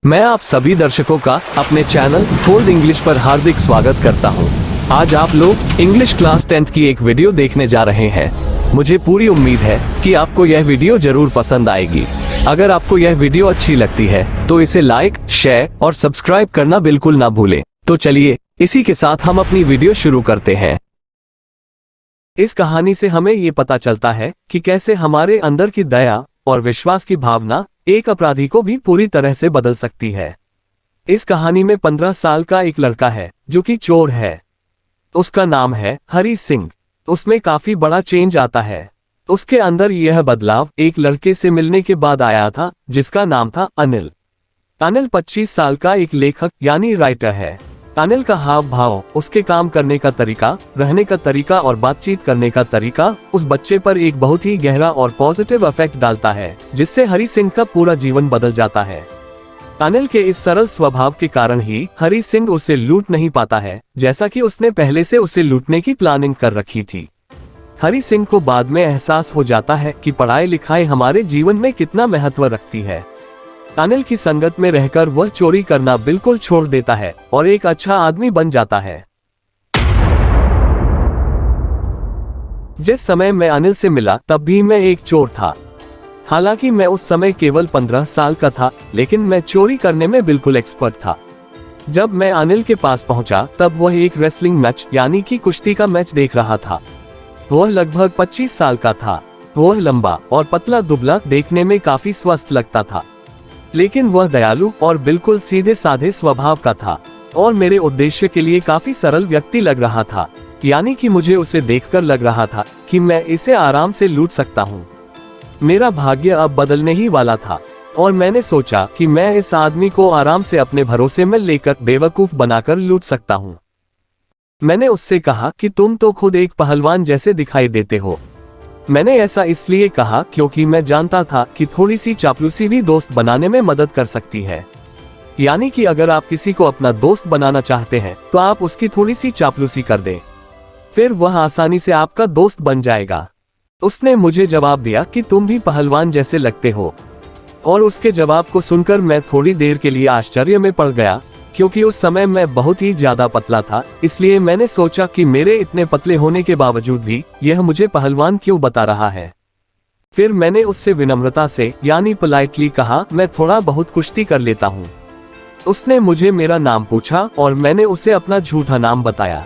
मैं आप सभी दर्शकों का अपने चैनल बोल्ड इंग्लिश पर हार्दिक स्वागत करता हूं। आज आप लोग इंग्लिश क्लास 10th की एक वीडियो देखने जा रहे हैं। मुझे पूरी उम्मीद है कि आपको यह वीडियो जरूर पसंद आएगी। अगर आपको यह वीडियो अच्छी लगती है तो इसे लाइक, शेयर और सब्सक्राइब करना बिल्कुल ना भूलें। तो चलिए इसी के साथ हम अपनी वीडियो शुरू करते हैं। इस कहानी से हमें ये पता चलता है कि कैसे हमारे अंदर की दया और विश्वास की भावना एक अपराधी को भी पूरी तरह से बदल सकती है। इस कहानी में 15 साल का एक लड़का है जो कि चोर है। उसका नाम है हरी सिंह। उसमें काफी बड़ा चेंज आता है। उसके अंदर यह बदलाव एक लड़के से मिलने के बाद आया था जिसका नाम था अनिल। अनिल 25 साल का एक लेखक यानी राइटर है। अनिल का हाव भाव, उसके काम करने का तरीका, रहने का तरीका और बातचीत करने का तरीका उस बच्चे पर एक बहुत ही गहरा और पॉजिटिव इफेक्ट डालता है, जिससे हरी सिंह का पूरा जीवन बदल जाता है। अनिल के इस सरल स्वभाव के कारण ही हरी सिंह उसे लूट नहीं पाता है, जैसा कि उसने पहले से उसे लूटने की प्लानिंग कर रखी थी। हरी सिंह को बाद में एहसास हो जाता है कि पढ़ाई लिखाई हमारे जीवन में कितना महत्व रखती है। अनिल की संगत में रहकर वह चोरी करना बिल्कुल छोड़ देता है और एक अच्छा आदमी बन जाता है। जिस समय मैं अनिल से मिला तब भी मैं एक चोर था। हालांकि मैं उस समय केवल 15 साल का था, लेकिन मैं चोरी करने में बिल्कुल एक्सपर्ट था। जब मैं अनिल के पास पहुंचा तब वह एक रेसलिंग मैच यानी कि कुश्ती का मैच देख रहा था। वह लगभग 25 साल का था। वह लंबा और पतला दुबला देखने में काफी स्वस्थ लगता था, लेकिन वह दयालु और बिल्कुल सीधे साधे स्वभाव का था और मेरे उद्देश्य के लिए काफी सरल व्यक्ति लग रहा था। यानी कि मुझे उसे देखकर लग रहा था कि मैं इसे आराम से लूट सकता हूँ। मेरा भाग्य अब बदलने ही वाला था और मैंने सोचा कि मैं इस आदमी को आराम से अपने भरोसे में लेकर बेवकूफ बनाकर लूट सकता हूँ। मैंने उससे कहा कि तुम तो खुद एक पहलवान जैसे दिखाई देते हो। मैंने ऐसा इसलिए कहा क्योंकि मैं जानता था कि थोड़ी सी चापलूसी भी दोस्त बनाने में मदद कर सकती है। यानी कि अगर आप किसी को अपना दोस्त बनाना चाहते हैं तो आप उसकी थोड़ी सी चापलूसी कर दें, फिर वह आसानी से आपका दोस्त बन जाएगा। उसने मुझे जवाब दिया कि तुम भी पहलवान जैसे लगते हो, और उसके जवाब को सुनकर मैं थोड़ी देर के लिए आश्चर्य में पड़ गया, क्योंकि उस समय मैं बहुत ही ज्यादा पतला था। इसलिए मैंने सोचा कि मेरे इतने पतले होने के बावजूद भी यह मुझे पहलवान क्यों बता रहा है। फिर मैंने उससे विनम्रता से यानी पोलाइटली कहा, मैं थोड़ा बहुत कुश्ती कर लेता हूँ। उसने मुझे मेरा नाम पूछा और मैंने उसे अपना झूठा नाम बताया।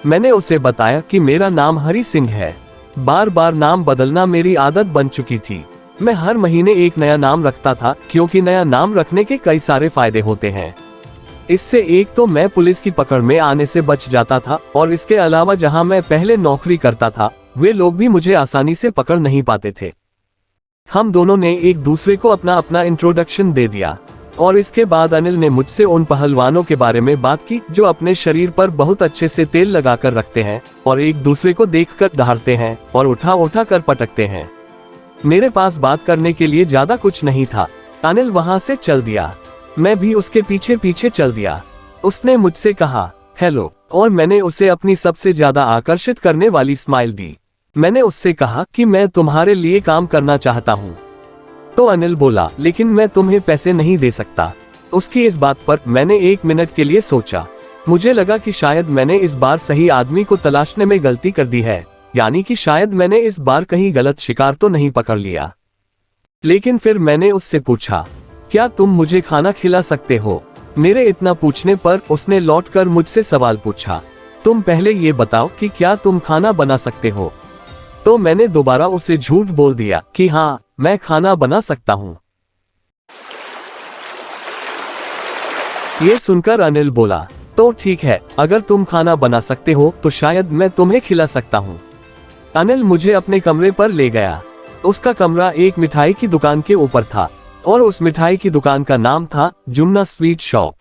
मैंने उसे बताया कि मेरा नाम हरी सिंह है। बार बार नाम बदलना मेरी आदत बन चुकी थी। मैं हर महीने एक नया नाम रखता था, क्योंकि नया नाम रखने के कई सारे फायदे होते हैं। इससे एक तो मैं पुलिस की पकड़ में आने से बच जाता था, और इसके अलावा जहां मैं पहले नौकरी करता था वे लोग भी मुझे आसानी से पकड़ नहीं पाते थे। हम दोनों ने एक दूसरे को अपना अपना इंट्रोडक्शन दे दिया, और इसके बाद अनिल ने मुझसे उन पहलवानों के बारे में बात की जो अपने शरीर पर बहुत अच्छे से तेल लगाकर रखते हैं और एक दूसरे को देखकर दहाड़ते हैं और उठा उठा कर पटकते हैं। मेरे पास बात करने के लिए ज्यादा कुछ नहीं था। अनिल वहां से चल दिया। मैं भी उसके पीछे पीछे चल दिया। उसने मुझसे कहा हेलो, और मैंने उसे अपनी सबसे ज्यादा आकर्षित करने वाली स्माइल दी। मैंने उससे कहा कि मैं तुम्हारे लिए काम करना चाहता हूँ। तो अनिल बोला, लेकिन मैं तुम्हें पैसे नहीं दे सकता। उसकी इस बात पर मैंने 1 मिनट के लिए सोचा। मुझे लगा कि शायद मैंने इस बार सही आदमी को तलाशने में गलती कर दी है, यानी कि शायद मैंने इस बार कहीं गलत शिकार तो नहीं पकड़ लिया। लेकिन फिर मैंने उससे पूछा, क्या तुम मुझे खाना खिला सकते हो? मेरे इतना पूछने पर उसने लौटकर मुझसे सवाल पूछा, तुम पहले ये बताओ कि क्या तुम खाना बना सकते हो? तो मैंने दोबारा उसे झूठ बोल दिया कि हाँ, मैं खाना बना सकता हूँ। ये सुनकर अनिल बोला, तो ठीक है, अगर तुम खाना बना सकते हो तो शायद मैं तुम्हें खिला सकता हूँ। अनिल मुझे अपने कमरे पर ले गया। उसका कमरा एक मिठाई की दुकान के ऊपर था, और उस मिठाई की दुकान का नाम था जुम्ना स्वीट शॉप।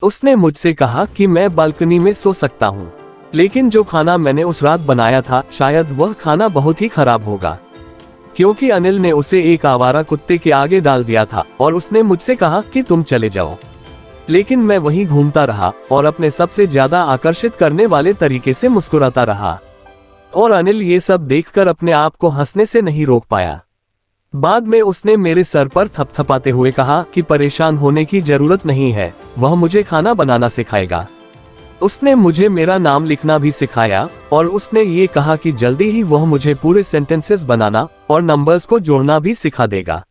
उसने मुझसे कहा कि मैं बालकनी में सो सकता हूँ, लेकिन जो खाना मैंने उस रात बनाया था शायद वह खाना बहुत ही खराब होगा, क्योंकि अनिल ने उसे एक आवारा कुत्ते के आगे डाल दिया था और उसने मुझसे कहा कि तुम चले जाओ। लेकिन मैं वहीं घूमता रहा और अपने सबसे ज्यादा आकर्षित करने वाले तरीके से मुस्कुराता रहा, और अनिल ये सब देखकर अपने आप को हंसने से नहीं रोक पाया। बाद में उसने मेरे सर पर थपथपाते हुए कहा कि परेशान होने की जरूरत नहीं है, वह मुझे खाना बनाना सिखाएगा। उसने मुझे मेरा नाम लिखना भी सिखाया और उसने ये कहा कि जल्दी ही वह मुझे पूरे सेंटेंसेस बनाना और नंबर्स को जोड़ना भी सिखा देगा।